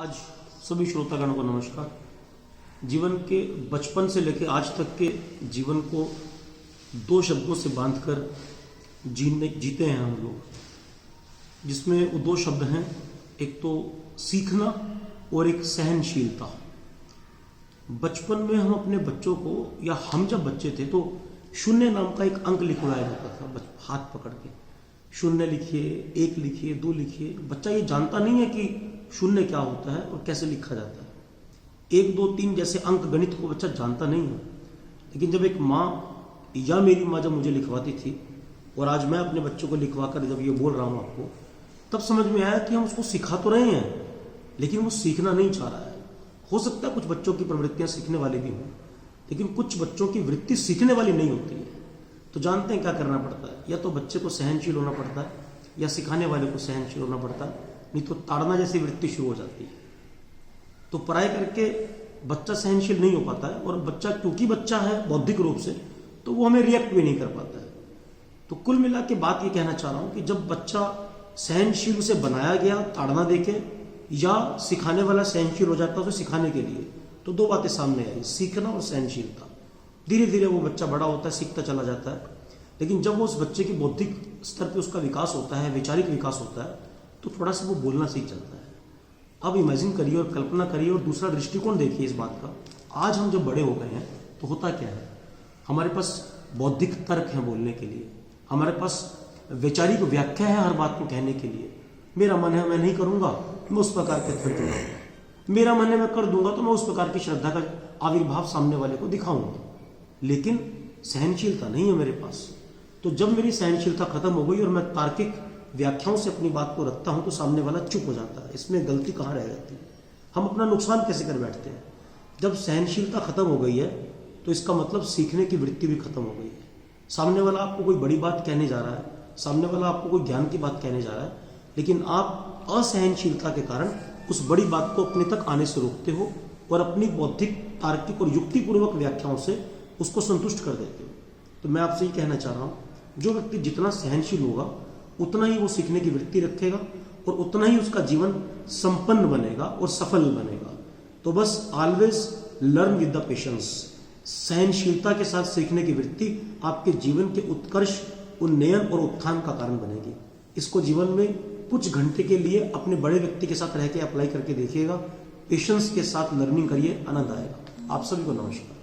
आज सभी श्रोतागणों को नमस्कार। जीवन के बचपन से लेकर आज तक के जीवन को दो शब्दों से बांधकर जीते हैं हम लोग, जिसमें वो दो शब्द हैं, एक तो सीखना और एक सहनशीलता। बचपन में हम अपने बच्चों को, या हम जब बच्चे थे तो शून्य नाम का एक अंक लिखवाया जाता था, हाथ पकड़ के शून्य लिखिए, एक लिखिए, दो लिखिए। बच्चा ये जानता नहीं है कि शून्य क्या होता है और कैसे लिखा जाता है। एक दो तीन जैसे अंक गणित को बच्चा जानता नहीं है, लेकिन जब एक माँ या मेरी माँ जब मुझे लिखवाती थी और आज मैं अपने बच्चों को लिखवा कर जब ये बोल रहा हूँ आपको, तब समझ में आया कि हम उसको सिखा तो रहे हैं लेकिन वो सीखना नहीं चाह रहा है। हो सकता है कुछ बच्चों की प्रवृत्तियां सीखने वाली भी हों, लेकिन कुछ बच्चों की वृत्ति सीखने वाली नहीं होती है। तो जानते हैं क्या करना पड़ता है, या तो बच्चे को सहनशील होना पड़ता है या सिखाने वाले को सहनशील होना पड़ता है, नहीं तो ताड़ना जैसी वृत्ति शुरू हो जाती है। तो पढ़ाई करके बच्चा सहनशील नहीं हो पाता है, और बच्चा क्योंकि बच्चा है बौद्धिक रूप से, तो वो हमें रिएक्ट भी नहीं कर पाता है। तो कुल मिला के बात ये कहना चाह रहा हूं कि जब बच्चा सहनशील उसे बनाया गया ताड़ना देके, या सिखाने वाला सहनशील हो जाता है उसे सिखाने के लिए, तो दो बातें सामने आई, सीखना और सहनशीलता। धीरे धीरे वो बच्चा बड़ा होता है, सीखता चला जाता है, लेकिन जब वो उस बच्चे की बौद्धिक स्तर पे उसका विकास होता है, वैचारिक विकास होता है, तो थोड़ा सा वो बोलना सीख जाता है। अब इमेजिन करिए और कल्पना करिए और दूसरा दृष्टिकोण देखिए इस बात का। आज हम जब बड़े हो गए हैं तो होता क्या है, हमारे पास बौद्धिक तर्क है बोलने के लिए, हमारे पास वैचारिक व्याख्या है हर बात को कहने के लिए। मेरा मन है मैं नहीं करूंगा, मैं उस प्रकार के तर्क दूंगा, मेरा मन है मैं कर दूंगा, तो मैं उस प्रकार की श्रद्धा का आविर्भाव सामने वाले को दिखाऊंगा। लेकिन सहनशीलता नहीं है मेरे पास। तो जब मेरी सहनशीलता खत्म हो गई और मैं तार्किक व्याख्याओं से अपनी बात को रखता हूं, तो सामने वाला चुप हो जाता है। इसमें गलती कहाँ रह जाती है, हम अपना नुकसान कैसे कर बैठते हैं। जब सहनशीलता खत्म हो गई है तो इसका मतलब सीखने की वृत्ति भी खत्म हो गई है। सामने वाला आपको कोई बड़ी बात कहने जा रहा है, सामने वाला आपको कोई ज्ञान की बात कहने जा रहा है, लेकिन आप असहनशीलता के कारण उस बड़ी बात को अपने तक आने से रोकते हो और अपनी बौद्धिक, तार्किक और युक्तिपूर्वक व्याख्याओं से उसको संतुष्ट कर देते हो। तो मैं आपसे ये कहना चाह रहा हूं, जो व्यक्ति जितना सहनशील होगा उतना ही वो सीखने की वृत्ति रखेगा और उतना ही उसका जीवन संपन्न बनेगा और सफल बनेगा। तो बस always learn with the patience. सहनशीलता के साथ सीखने की वृत्ति आपके जीवन के उत्कर्ष, उन्नयन और उत्थान का कारण बनेगी। इसको जीवन में कुछ घंटे के लिए अपने बड़े व्यक्ति के साथ रह के अप्लाई करके देखिएगा। पेशेंस के साथ लर्निंग करिए, आनंद आएगा। आप सभी को नमस्कार।